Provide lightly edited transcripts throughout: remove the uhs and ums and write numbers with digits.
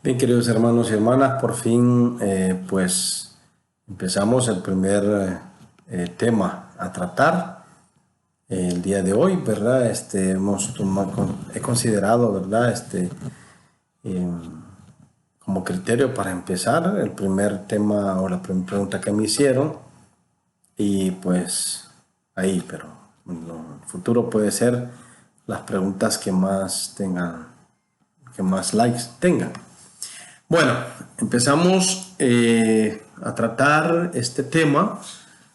Bien, queridos hermanos y hermanas, por fin pues empezamos el primer tema a tratar el día de hoy, ¿verdad? He considerado, ¿verdad? Eh, como criterio para empezar el primer tema o la primera pregunta que me hicieron y pues ahí, pero en el futuro puede ser las preguntas que más tengan, que más likes tengan. Bueno, empezamos a tratar este tema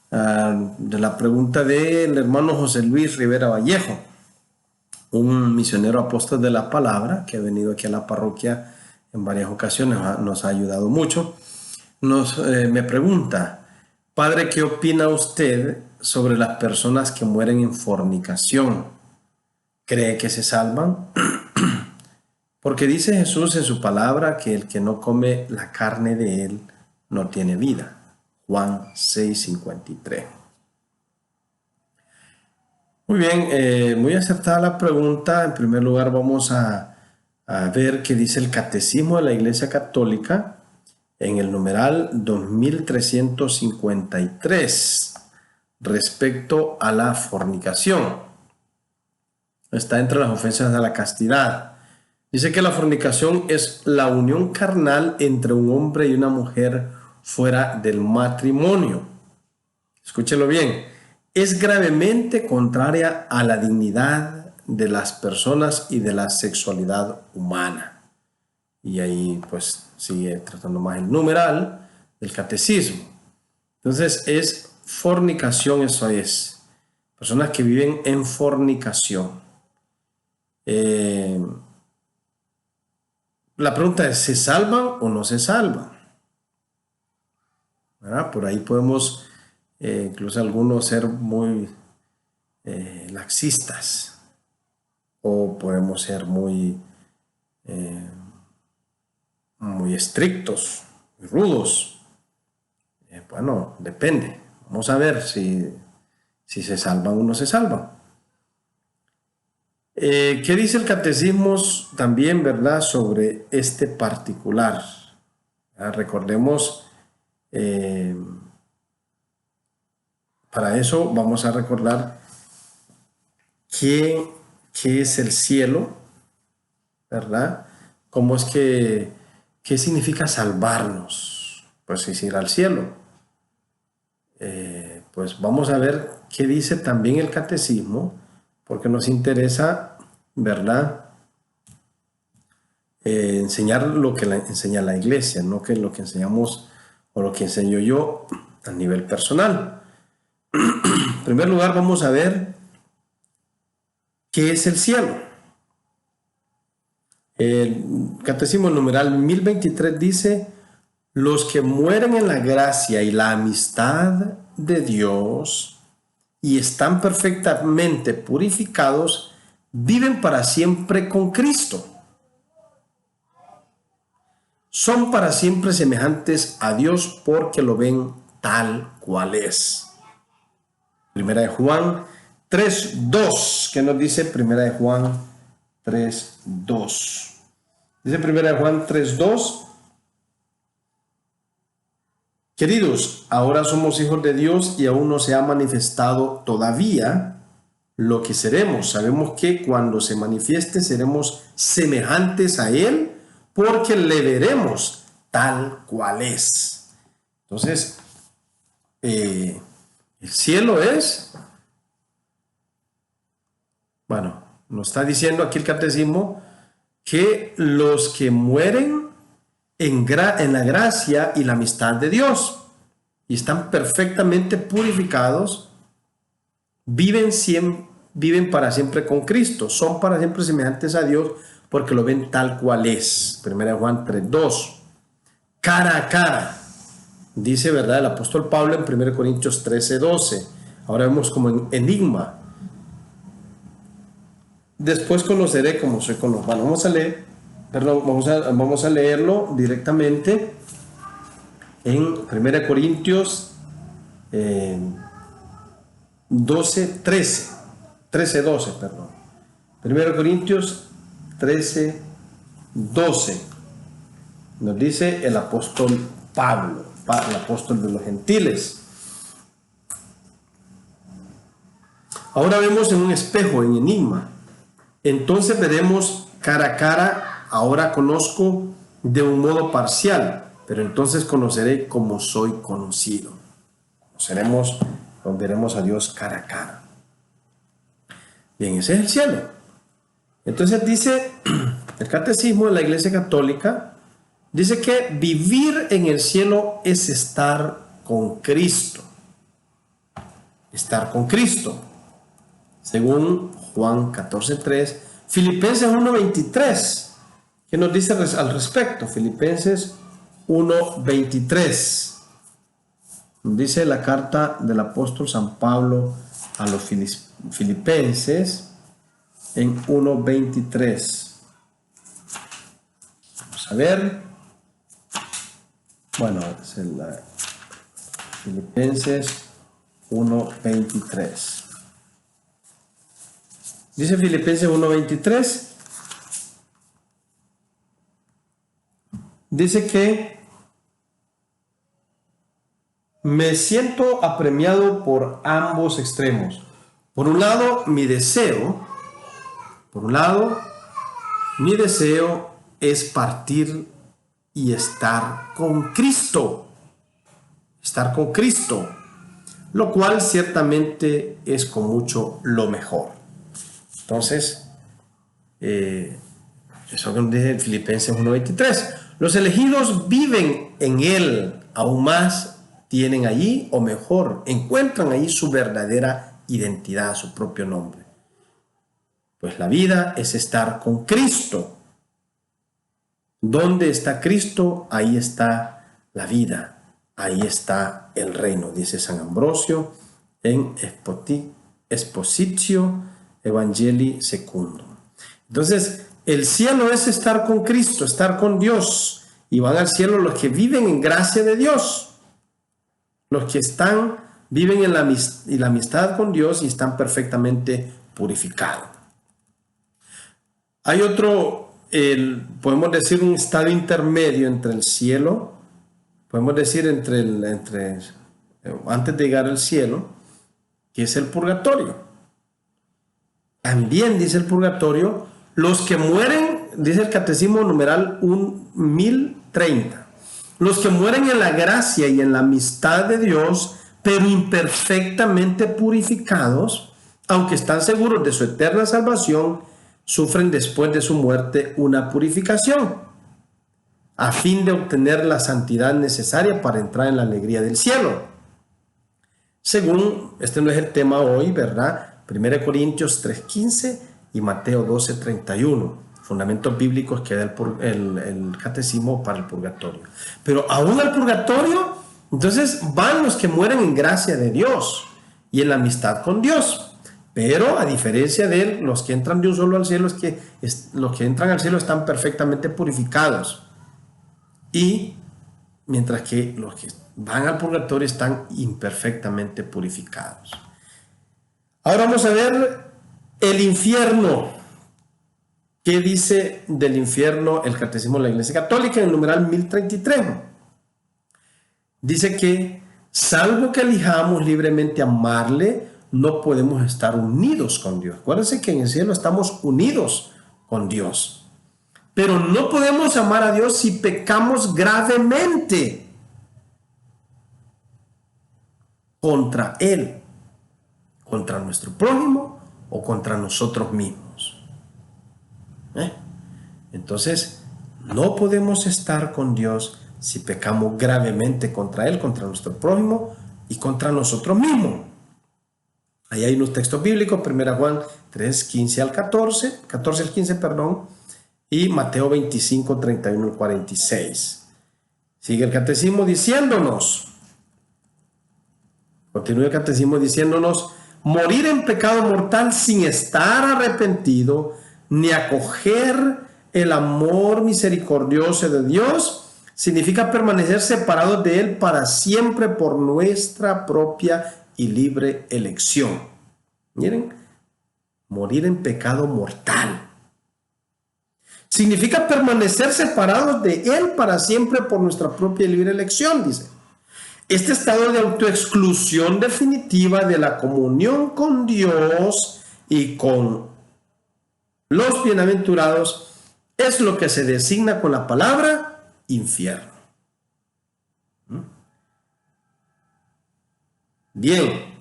de la pregunta del hermano José Luis Rivera Vallejo, un misionero apóstol de la palabra que ha venido aquí a la parroquia en varias ocasiones, nos ha ayudado mucho. Me pregunta, padre, ¿qué opina usted sobre las personas que mueren en fornicación? ¿Cree que se salvan? Porque dice Jesús en su palabra que el que no come la carne de él no tiene vida. Juan 6:53. Muy bien, muy acertada la pregunta. En primer lugar vamos a ver qué dice el Catecismo de la Iglesia Católica en el numeral 2353 respecto a la fornicación. Está entre las ofensas de la castidad. Dice que la fornicación es la unión carnal entre un hombre y una mujer fuera del matrimonio. Escúchelo bien. Es gravemente contraria a la dignidad de las personas y de la sexualidad humana. Y ahí pues sigue tratando más el numeral del catecismo. Entonces es fornicación, eso es. Personas que viven en fornicación. La pregunta es, ¿se salvan o no se salvan? ¿Verdad? Por ahí podemos, incluso algunos, ser muy laxistas o podemos ser muy estrictos, muy rudos. Bueno, depende. Vamos a ver si se salvan o no se salvan. ¿Qué dice el catecismo también, verdad, sobre este particular? Recordemos, para eso vamos a recordar qué es el cielo, ¿verdad? ¿Cómo es qué significa salvarnos? Pues es ir al cielo. Pues vamos a ver qué dice también el catecismo, porque nos interesa, ¿verdad? Enseñar lo que enseña la iglesia, no que lo que enseñamos o lo que enseño yo a nivel personal. En primer lugar, vamos a ver qué es el cielo. El catecismo numeral 1023 dice: los que mueren en la gracia y la amistad de Dios y están perfectamente purificados, viven para siempre con Cristo. Son para siempre semejantes a Dios porque lo ven tal cual es. Primera de Juan 3:2. ¿Qué nos dice Primera de Juan 3:2? Dice Primera de Juan 3:2. Queridos, ahora somos hijos de Dios y aún no se ha manifestado todavía lo que seremos. Sabemos que cuando se manifieste seremos semejantes a Él porque le veremos tal cual es. Entonces, el cielo es, bueno, nos está diciendo aquí el catecismo que los que mueren en la gracia y la amistad de Dios y están perfectamente purificados, viven para siempre con Cristo, son para siempre semejantes a Dios porque lo ven tal cual es. Primera de Juan 3:2. Cara a cara, dice, ¿verdad?, el apóstol Pablo en 1 Corintios 13:12. Ahora vemos como en enigma. Después conoceré cómo soy con los humanos. Vamos a leer, perdón, vamos a leerlo directamente en 1 Corintios 13:12, perdón. 1 Corintios 13:12. Nos dice el apóstol Pablo, el apóstol de los gentiles. Ahora vemos en un espejo, en enigma. Entonces veremos cara a cara. Ahora conozco de un modo parcial, pero entonces conoceré como soy conocido. Veremos a Dios cara a cara. Bien, ese es el cielo. Entonces dice el catecismo de la Iglesia Católica, dice que vivir en el cielo es estar con Cristo. Estar con Cristo. Según Juan 14:3, Filipenses 1:23, ¿qué nos dice al respecto? Filipenses 1:23. Dice la carta del apóstol San Pablo a los filipenses en 1:23. Vamos a ver. Bueno, es Filipenses 1:23. Dice Filipenses 1:23. Dice que me siento apremiado por ambos extremos. Por un lado, mi deseo es partir y estar con Cristo. Estar con Cristo, lo cual ciertamente es con mucho lo mejor. Entonces, eso que nos dice Filipenses 1:23. Los elegidos viven en Él, aún más tienen allí, o mejor, encuentran allí su verdadera identidad, su propio nombre. Pues la vida es estar con Cristo. ¿Dónde está Cristo? Ahí está la vida. Ahí está el reino, dice San Ambrosio en Expositio Evangelii Secundum. Entonces, el cielo es estar con Cristo, estar con Dios. Y van al cielo los que viven en gracia de Dios. Los que viven en la amistad con Dios y están perfectamente purificados. Hay otro, podemos decir, un estado intermedio entre el cielo. Podemos decir antes de llegar al cielo, que es el purgatorio. También dice el purgatorio, los que mueren, dice el catecismo numeral 1030, los que mueren en la gracia y en la amistad de Dios, pero imperfectamente purificados, aunque están seguros de su eterna salvación, sufren después de su muerte una purificación, a fin de obtener la santidad necesaria para entrar en la alegría del cielo. Según, este no es el tema hoy, ¿verdad? 1 Corintios 3:15 y Mateo 12:31. Fundamentos bíblicos que da el catecismo para el purgatorio. Pero aún al purgatorio, entonces van los que mueren en gracia de Dios y en la amistad con Dios. Pero a diferencia de él, los que entran de un solo al cielo, los que entran al cielo están perfectamente purificados. Y mientras que los que van al purgatorio están imperfectamente purificados. Ahora vamos a ver el infierno. ¿Qué dice del infierno el catecismo de la Iglesia Católica en el numeral 1033? Dice que, salvo que elijamos libremente amarle, no podemos estar unidos con Dios. Acuérdense que en el cielo estamos unidos con Dios. Pero no podemos amar a Dios si pecamos gravemente contra Él, contra nuestro prójimo o contra nosotros mismos. Entonces, no podemos estar con Dios si pecamos gravemente contra Él, contra nuestro prójimo y contra nosotros mismos. Ahí hay unos textos bíblicos, 1 Juan 3:15 al 14, 14 al 15, perdón, y Mateo 25, 31 al 46. Sigue el catecismo diciéndonos, continúa el catecismo diciéndonos, morir en pecado mortal sin estar arrepentido, ni acoger el amor misericordioso de Dios, significa permanecer separados de Él para siempre por nuestra propia y libre elección. Miren, morir en pecado mortal. Significa permanecer separados de Él para siempre por nuestra propia libre elección, dice. Este estado de autoexclusión definitiva de la comunión con Dios y con los bienaventurados es lo que se designa con la palabra infierno. Bien,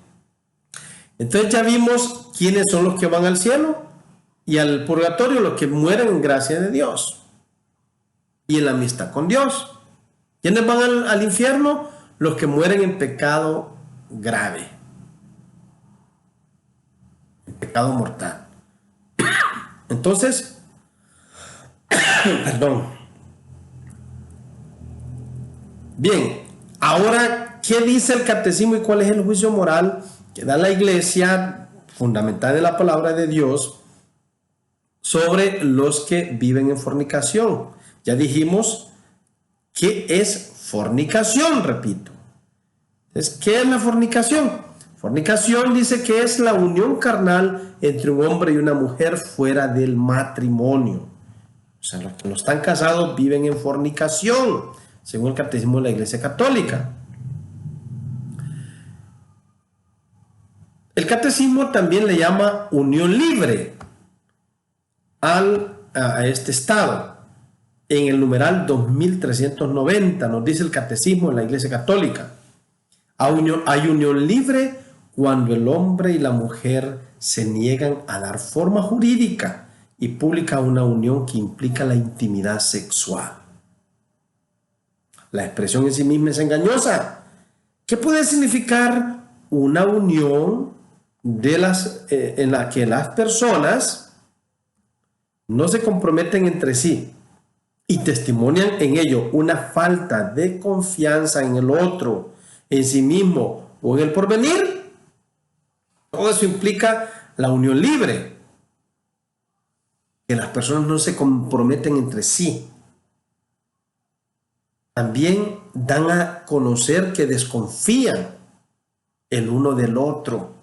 entonces ya vimos quiénes son los que van al cielo y al purgatorio, los que mueren en gracia de Dios y en la amistad con Dios. ¿Quiénes van al infierno? Los que mueren en pecado grave, en pecado mortal. Entonces, perdón. Bien, ahora, ¿qué dice el catecismo y cuál es el juicio moral que da la Iglesia, fundamental en la palabra de Dios, sobre los que viven en fornicación? Ya dijimos qué es fornicación, repito. Entonces, ¿qué es la fornicación? Fornicación dice que es la unión carnal entre un hombre y una mujer fuera del matrimonio. O sea, los que no están casados viven en fornicación, según el catecismo de la Iglesia Católica. El catecismo también le llama unión libre a este estado. En el numeral 2390 nos dice el catecismo de la Iglesia Católica: hay unión libre cuando el hombre y la mujer se niegan a dar forma jurídica y pública a una unión que implica la intimidad sexual. La expresión en sí misma es engañosa. ¿Qué puede significar una unión en la que las personas no se comprometen entre sí y testimonian en ello una falta de confianza en el otro, en sí mismo o en el porvenir? Todo eso implica la unión libre, que las personas no se comprometen entre sí. También dan a conocer que desconfían el uno del otro,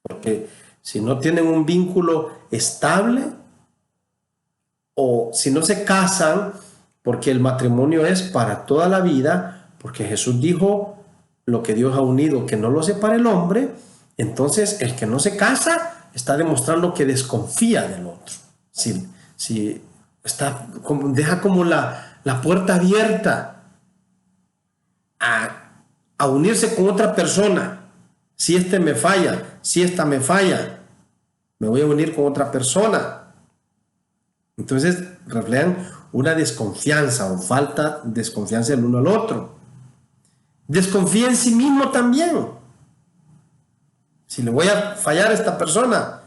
porque si no tienen un vínculo estable, o si no se casan, porque el matrimonio es para toda la vida, porque Jesús dijo: lo que Dios ha unido, que no lo separe el hombre. Entonces el que no se casa está demostrando que desconfía del otro. Si deja como la puerta abierta a unirse con otra persona. Si este me falla, si esta me falla, me voy a unir con otra persona. Entonces reflejan una desconfianza o falta de desconfianza del uno al otro. Desconfía en sí mismo también. Si le voy a fallar a esta persona,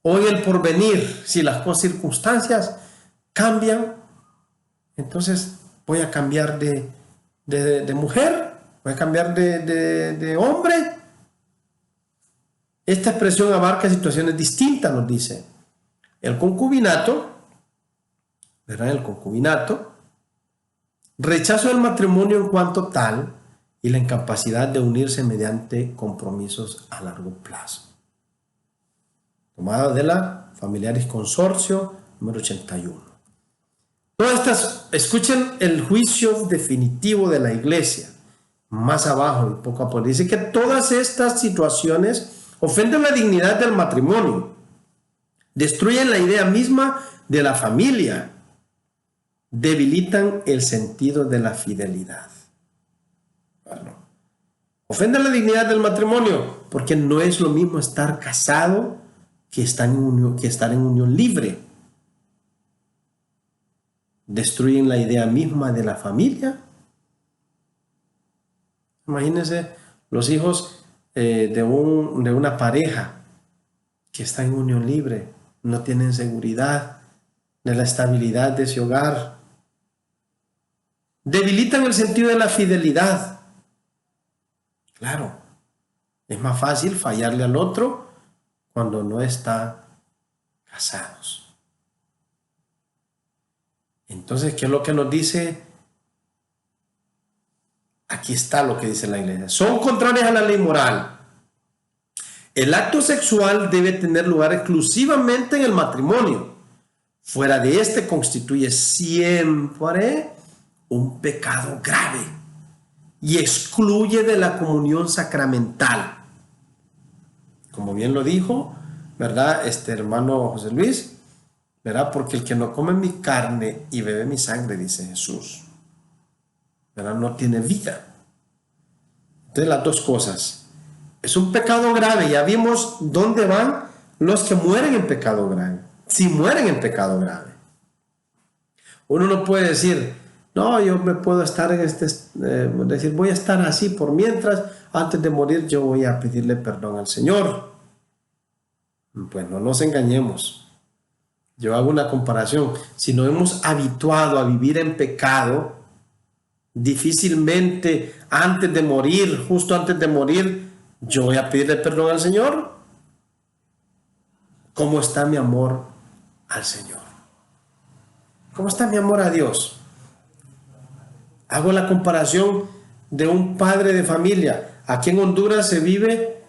o en el porvenir, si las circunstancias cambian, entonces voy a cambiar de mujer, voy a cambiar de hombre. Esta expresión abarca situaciones distintas, nos dice. El concubinato, ¿verdad? El concubinato, rechazo del matrimonio en cuanto tal y la incapacidad de unirse mediante compromisos a largo plazo. Tomada de la Familiaris Consorcio, número 81. Todas estas, escuchen el juicio definitivo de la Iglesia, más abajo y poco a poco. Dice que todas estas situaciones ofenden la dignidad del matrimonio, destruyen la idea misma de la familia, debilitan el sentido de la fidelidad. Bueno, ofende la dignidad del matrimonio porque no es lo mismo estar casado que estar en unión libre. Destruyen la idea misma de la familia. Imagínense los hijos de una pareja que está en unión libre, no tienen seguridad de la estabilidad de ese hogar. Debilitan el sentido de la fidelidad. Claro, es más fácil fallarle al otro cuando no están casados. Entonces, ¿qué es lo que nos dice? Aquí está lo que dice la Iglesia. Son contrarias a la ley moral. El acto sexual debe tener lugar exclusivamente en el matrimonio. Fuera de este constituye siempre un pecado grave y excluye de la comunión sacramental. Como bien lo dijo, ¿verdad? Hermano José Luis, ¿verdad? Porque el que no come mi carne y bebe mi sangre, dice Jesús, ¿verdad? No tiene vida. Entonces, las dos cosas. Es un pecado grave. Ya vimos dónde van los que mueren en pecado grave. Si mueren en pecado grave. Uno no puede decir, no, yo me puedo estar en decir, voy a estar así por mientras, antes de morir yo voy a pedirle perdón al Señor. Pues no nos engañemos. Yo hago una comparación. Si nos hemos habituado a vivir en pecado, difícilmente antes de morir, justo antes de morir, yo voy a pedirle perdón al Señor. ¿Cómo está mi amor al Señor? ¿Cómo está mi amor a Dios? Hago la comparación de un padre de familia. Aquí en Honduras se vive,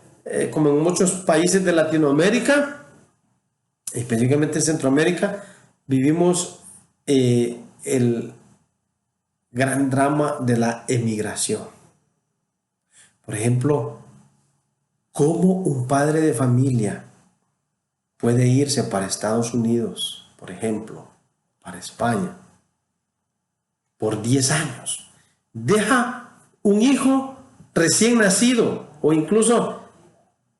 como en muchos países de Latinoamérica, específicamente en Centroamérica, vivimos el gran drama de la emigración. Por ejemplo, ¿cómo un padre de familia puede irse para Estados Unidos, por ejemplo, para España, por 10 años? Deja un hijo recién nacido o incluso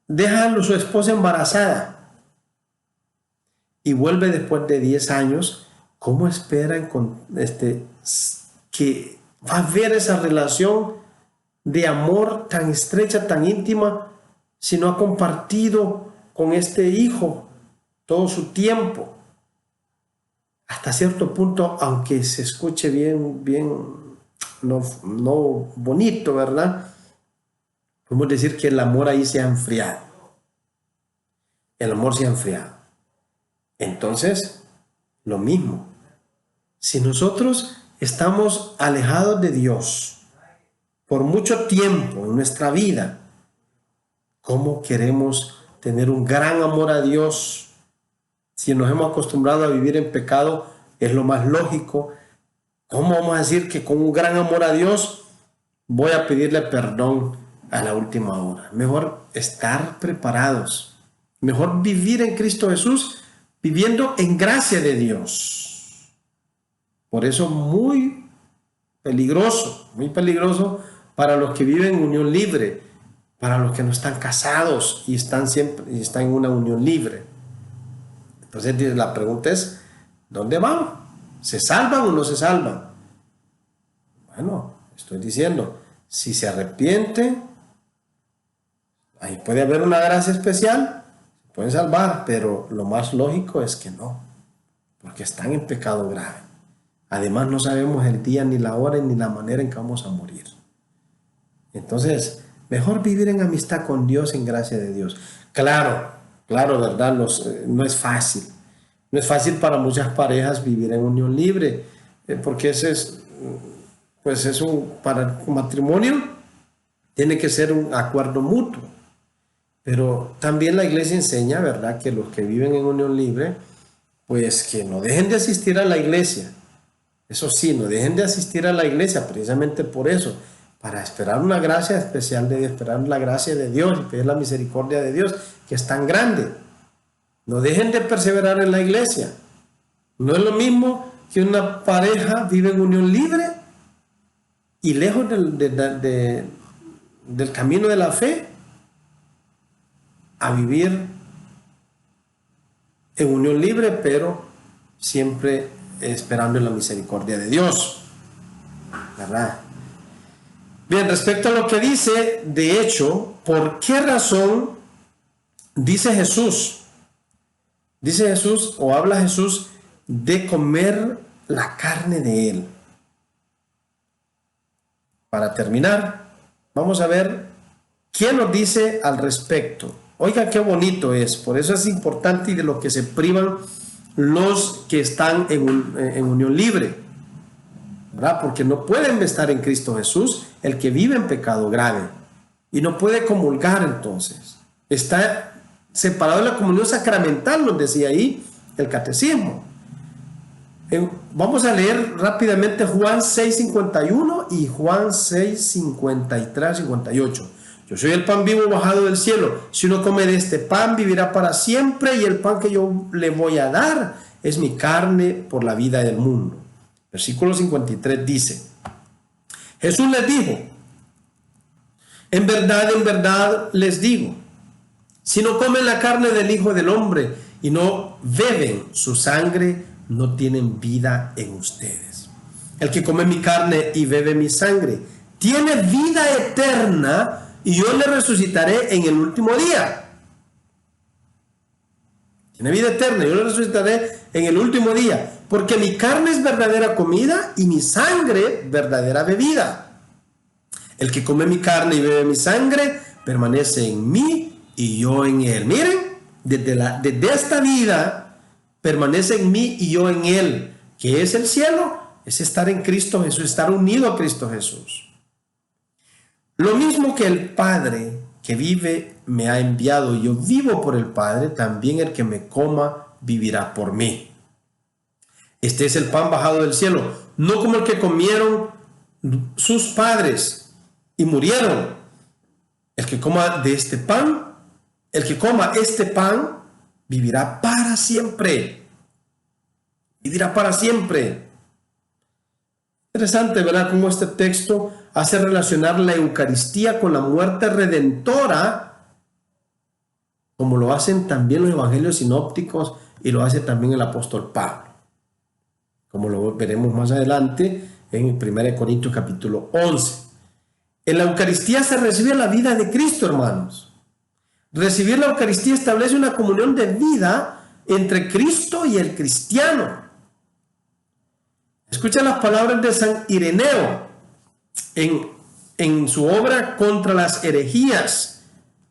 deja a su esposa embarazada y vuelve después de 10 años. ¿Cómo esperan que va a haber esa relación de amor tan estrecha, tan íntima, si no ha compartido con este hijo todo su tiempo? Hasta cierto punto, aunque se escuche bien, no bonito, ¿verdad? Podemos decir que el amor ahí se ha enfriado. El amor se ha enfriado. Entonces, lo mismo. Si nosotros estamos alejados de Dios por mucho tiempo en nuestra vida, ¿cómo queremos tener un gran amor a Dios? Si nos hemos acostumbrado a vivir en pecado, es lo más lógico. ¿Cómo vamos a decir que con un gran amor a Dios voy a pedirle perdón a la última hora? Mejor estar preparados. Mejor vivir en Cristo Jesús, viviendo en gracia de Dios. Por eso muy peligroso para los que viven en unión libre, para los que no están casados y están en una unión libre. Entonces la pregunta es, ¿dónde van? ¿Se salvan o no se salvan? Bueno, estoy diciendo, si se arrepiente, ahí puede haber una gracia especial, se pueden salvar, pero lo más lógico es que no, porque están en pecado grave. Además, no sabemos el día, ni la hora, ni la manera en que vamos a morir. Entonces, mejor vivir en amistad con Dios, en gracia de Dios. Claro, ¿verdad? No es fácil. No es fácil para muchas parejas vivir en unión libre, porque para un matrimonio tiene que ser un acuerdo mutuo. Pero también la iglesia enseña, ¿verdad?, que los que viven en unión libre, pues que no dejen de asistir a la iglesia. Eso sí, no dejen de asistir a la iglesia, precisamente por eso, para esperar una gracia especial de Dios, esperar la gracia de Dios y pedir la misericordia de Dios, que es tan grande. No dejen de perseverar en la iglesia. No es lo mismo que una pareja vive en unión libre y lejos del camino de la fe, a vivir en unión libre, pero siempre esperando en la misericordia de Dios, ¿verdad? Bien, respecto a lo que dice, de hecho, ¿por qué razón dice Jesús o habla Jesús de comer la carne de Él? Para terminar, vamos a ver qué nos dice al respecto. Oiga, qué bonito es. Por eso es importante y de lo que se privan los que están en unión libre, ¿verdad? Porque no pueden estar en Cristo Jesús el que vive en pecado grave y no puede comulgar. Entonces está separado de la comunión sacramental, nos decía ahí el catecismo. Vamos a leer rápidamente Juan 6:51 y Juan 6:53, 58. Yo soy el pan vivo bajado del cielo. Si uno come de este pan, vivirá para siempre, y el pan que yo le voy a dar es mi carne por la vida del mundo. Versículo 53 dice: Jesús les dijo: en verdad les digo, si no comen la carne del Hijo del Hombre y no beben su sangre, no tienen vida en ustedes. El que come mi carne y bebe mi sangre tiene vida eterna, y yo le resucitaré en el último día. Tiene vida eterna, yo le resucitaré en el último día, porque mi carne es verdadera comida y mi sangre verdadera bebida. El que come mi carne y bebe mi sangre permanece en mí y yo en él. Miren, desde esta vida permanece en mí y yo en él. ¿Qué es el cielo? Es estar en Cristo Jesús, estar unido a Cristo Jesús. Lo mismo que el Padre que vive me ha enviado y yo vivo por el Padre, también el que me coma vivirá por mí. Este es el pan bajado del cielo, no como el que comieron sus padres y murieron. El que coma de este pan, el que coma este pan, vivirá para siempre. Vivirá para sibre. Interesante, ¿verdad? Cómo este texto hace relacionar la Eucaristía con la muerte redentora, como lo hacen también los evangelios sinópticos y lo hace también el apóstol Pablo, como lo veremos más adelante en 1 Corintios capítulo 11. En la Eucaristía se recibe la vida de Cristo, hermanos. Recibir la Eucaristía establece una comunión de vida entre Cristo y el cristiano. Escucha las palabras de San Ireneo en su obra Contra las herejías,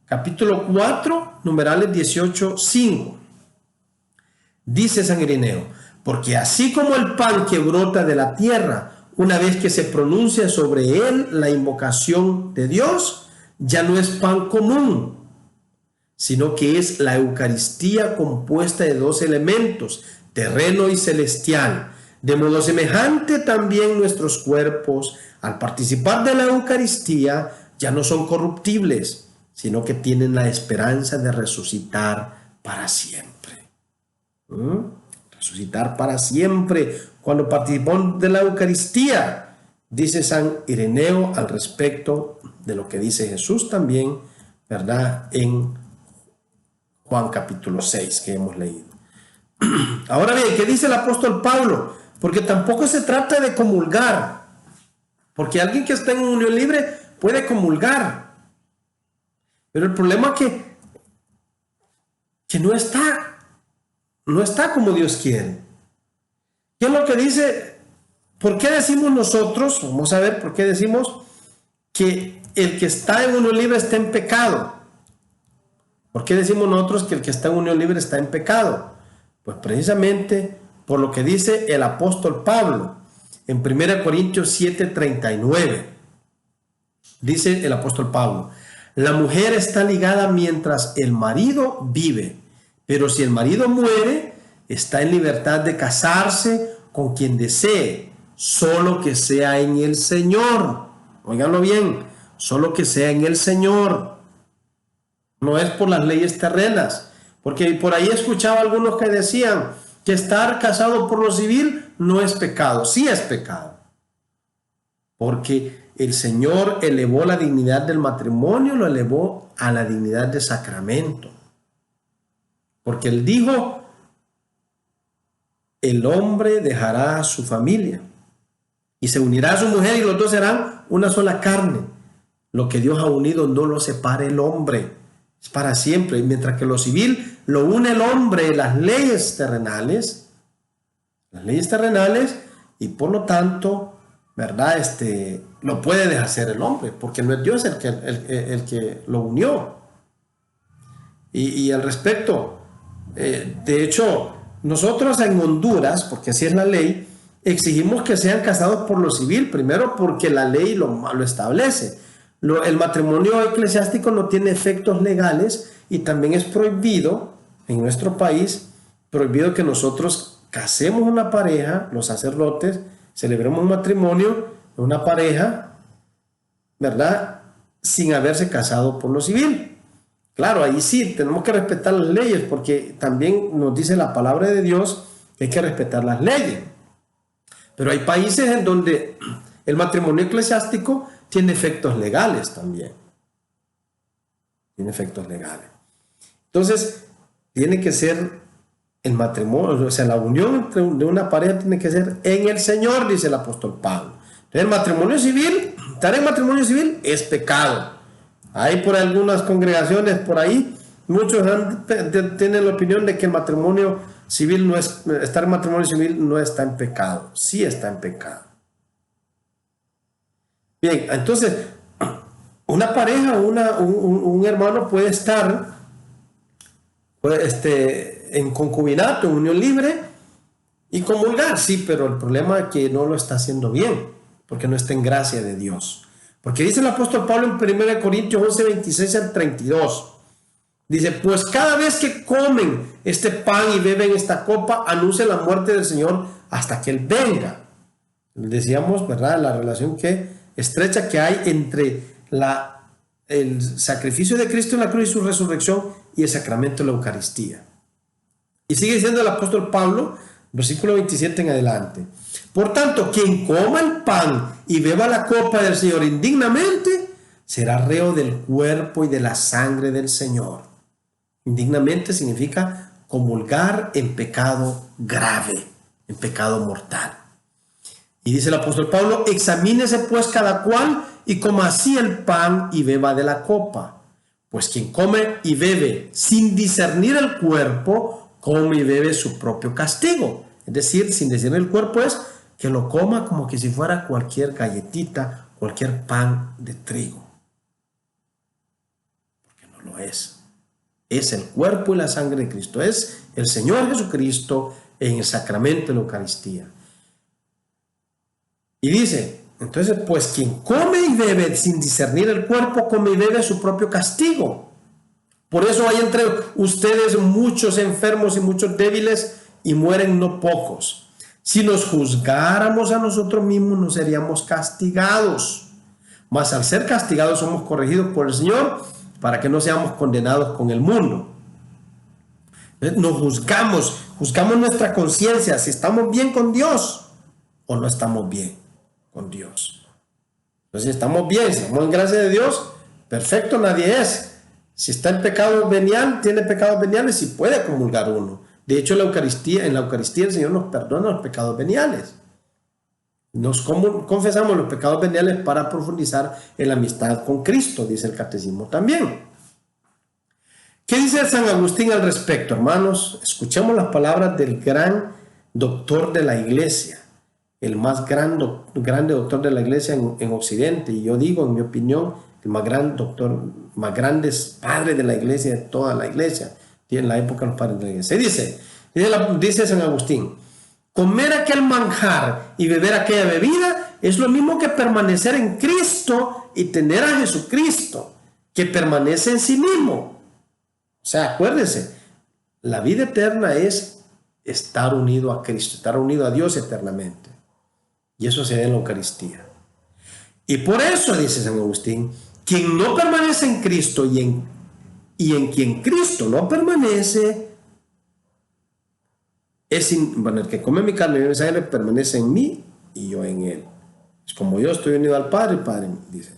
capítulo 4, numerales 18:5. Dice San Ireneo: porque así como el pan que brota de la tierra, una vez que se pronuncia sobre él la invocación de Dios, ya no es pan común, sino que es la Eucaristía compuesta de dos elementos, terreno y celestial. De modo semejante también nuestros cuerpos, al participar de la Eucaristía, ya no son corruptibles, sino que tienen la esperanza de resucitar para siempre. Resucitar para siempre. Cuando participamos de la Eucaristía, dice San Ireneo al respecto de lo que dice Jesús también, ¿verdad? En Juan capítulo 6 que hemos leído. Ahora bien, ¿qué dice el apóstol Pablo? Porque tampoco se trata de comulgar, porque alguien que está en unión libre puede comulgar, pero el problema es que no está como Dios quiere. ¿Qué es lo que dice? ¿Por qué decimos nosotros? Vamos a ver por qué decimos que el que está en unión libre está en pecado. ¿Por qué decimos nosotros que el que está en unión libre está en pecado? Pues precisamente por lo que dice el apóstol Pablo en 1 Corintios 7:39. Dice el apóstol Pablo: la mujer está ligada mientras el marido vive, pero si el marido muere, está en libertad de casarse con quien desee, solo que sea en el Señor. Óiganlo bien, solo que sea en el Señor. No es por las leyes terrenas, porque por ahí escuchaba algunos que decían que estar casado por lo civil no es pecado. Sí es pecado, porque el Señor elevó la dignidad del matrimonio, lo elevó a la dignidad de sacramento, porque Él dijo: el hombre dejará a su familia y se unirá a su mujer, y los dos serán una sola carne. Lo que Dios ha unido no lo separe el hombre, es para siempre. Mientras que lo civil lo une el hombre, las leyes terrenales, y por lo tanto, ¿verdad? Lo puede deshacer el hombre, porque no es Dios el que lo unió. Y al respecto, de hecho, nosotros en Honduras, porque así es la ley, exigimos que sean casados por lo civil, primero porque la ley lo establece. El matrimonio eclesiástico no tiene efectos legales, y también es prohibido en nuestro país, prohibido que nosotros casemos una pareja, los sacerdotes, celebremos un matrimonio de una pareja, ¿verdad? Sin haberse casado por lo civil. Claro, ahí sí tenemos que respetar las leyes, porque también nos dice la palabra de Dios que hay que respetar las leyes. Pero hay países en donde el matrimonio eclesiástico tiene efectos legales también. Tiene efectos legales. Entonces, tiene que ser el matrimonio, o sea, la unión de una pareja tiene que ser en el Señor, dice el apóstol Pablo. Entonces, el matrimonio civil, estar en matrimonio civil es pecado. Hay por algunas congregaciones por ahí, muchos tienen la opinión de que el matrimonio civil no es, estar en matrimonio civil no está en pecado. Sí está en pecado. Bien, entonces, una pareja, un hermano puede estar en concubinato, en unión libre y comulgar, sí, pero el problema es que no lo está haciendo bien, porque no está en gracia de Dios. Porque dice el apóstol Pablo en 1 Corintios 11, 26 al 32. Dice, pues cada vez que comen este pan y beben esta copa, anuncian la muerte del Señor hasta que Él venga. Decíamos, ¿verdad?, la relación estrecha que hay entre el sacrificio de Cristo en la cruz y su resurrección y el sacramento de la Eucaristía. Y sigue diciendo el apóstol Pablo, versículo 27 en adelante. Por tanto, quien coma el pan y beba la copa del Señor indignamente, será reo del cuerpo y de la sangre del Señor. Indignamente significa comulgar en pecado grave, en pecado mortal. Y dice el apóstol Pablo, examínese pues cada cual y coma así el pan y beba de la copa. Pues quien come y bebe sin discernir el cuerpo, come y bebe su propio castigo. Es decir, sin discernir el cuerpo es que lo coma como que si fuera cualquier galletita, cualquier pan de trigo. Porque no lo es. Es el cuerpo y la sangre de Cristo. Es el Señor Jesucristo en el sacramento de la Eucaristía. Y dice, entonces, pues quien come y bebe sin discernir el cuerpo, come y bebe su propio castigo. Por eso hay entre ustedes muchos enfermos y muchos débiles y mueren no pocos. Si nos juzgáramos a nosotros mismos, no seríamos castigados. Mas al ser castigados somos corregidos por el Señor para que no seamos condenados con el mundo. Nos juzgamos nuestra conciencia, si estamos bien con Dios o no estamos bien con Dios. Entonces, si estamos bien, si estamos en gracia de Dios, perfecto nadie es. Si está en pecado venial, tiene pecados veniales y puede comulgar uno. De hecho, en la Eucaristía el Señor nos perdona los pecados veniales. Nos confesamos los pecados veniales para profundizar en la amistad con Cristo, dice el catecismo también. ¿Qué dice San Agustín al respecto, hermanos? Escuchemos las palabras del gran doctor de la Iglesia, el más grande doctor de la Iglesia en Occidente, y yo digo, en mi opinión, el más gran doctor, más grandes padres de la Iglesia, de toda la Iglesia, en la época de los padres de la Iglesia. Dice San Agustín, comer aquel manjar y beber aquella bebida es lo mismo que permanecer en Cristo y tener a Jesucristo, que permanece en sí mismo. O sea, acuérdense, la vida eterna es estar unido a Cristo, estar unido a Dios eternamente. Y eso se da en la Eucaristía. Y por eso, dice San Agustín, quien no permanece en Cristo y en quien Cristo no permanece, el que come mi carne y mi sangre permanece en mí y yo en él. Es como yo estoy unido al Padre, el Padre dice.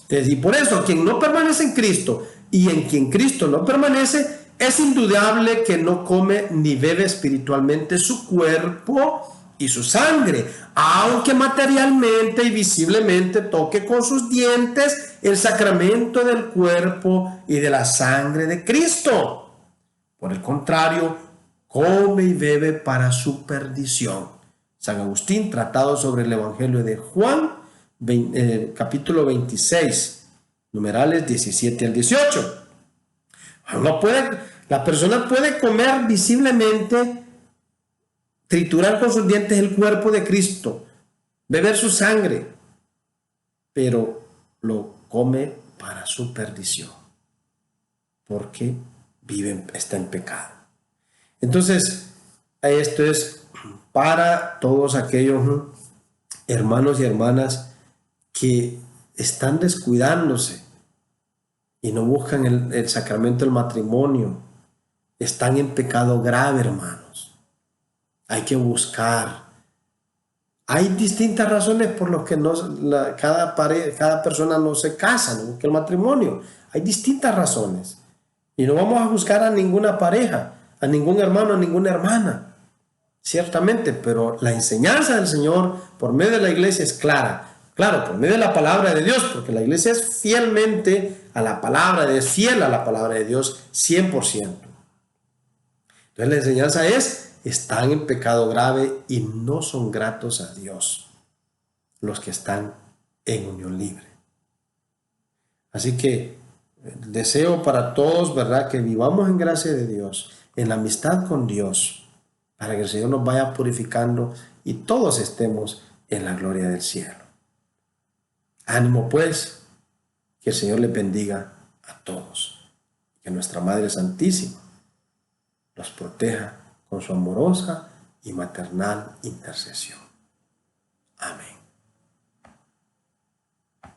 Entonces, y por eso, quien no permanece en Cristo y en quien Cristo no permanece, es indudable que no come ni bebe espiritualmente su cuerpo y su sangre, aunque materialmente y visiblemente toque con sus dientes el sacramento del cuerpo y de la sangre de Cristo. Por el contrario, come y bebe para su perdición. San Agustín, Tratado sobre el Evangelio de Juan, capítulo 26, numerales 17 al 18. La persona puede comer visiblemente, triturar con sus dientes el cuerpo de Cristo, beber su sangre, pero lo come para su perdición, porque está en pecado. Entonces, esto es para todos aquellos hermanos y hermanas que están descuidándose y no buscan el sacramento del matrimonio. Están en pecado grave, hermanos. Hay que buscar. Hay distintas razones por las que cada persona no se casa, no busca el matrimonio. Hay distintas razones. Y no vamos a buscar a ninguna pareja, a ningún hermano, a ninguna hermana. Ciertamente, pero la enseñanza del Señor por medio de la iglesia es clara. Claro, por medio de la palabra de Dios, porque la iglesia es fielmente a la palabra de Dios, fiel a la palabra de Dios 100%. Entonces la enseñanza están en pecado grave y no son gratos a Dios los que están en unión libre. Así que deseo para todos, ¿verdad?, que vivamos en gracia de Dios, en la amistad con Dios, para que el Señor nos vaya purificando y todos estemos en la gloria del cielo. Ánimo pues, que el Señor les bendiga a todos, que nuestra Madre Santísima los proteja con su amorosa y maternal intercesión. Amén.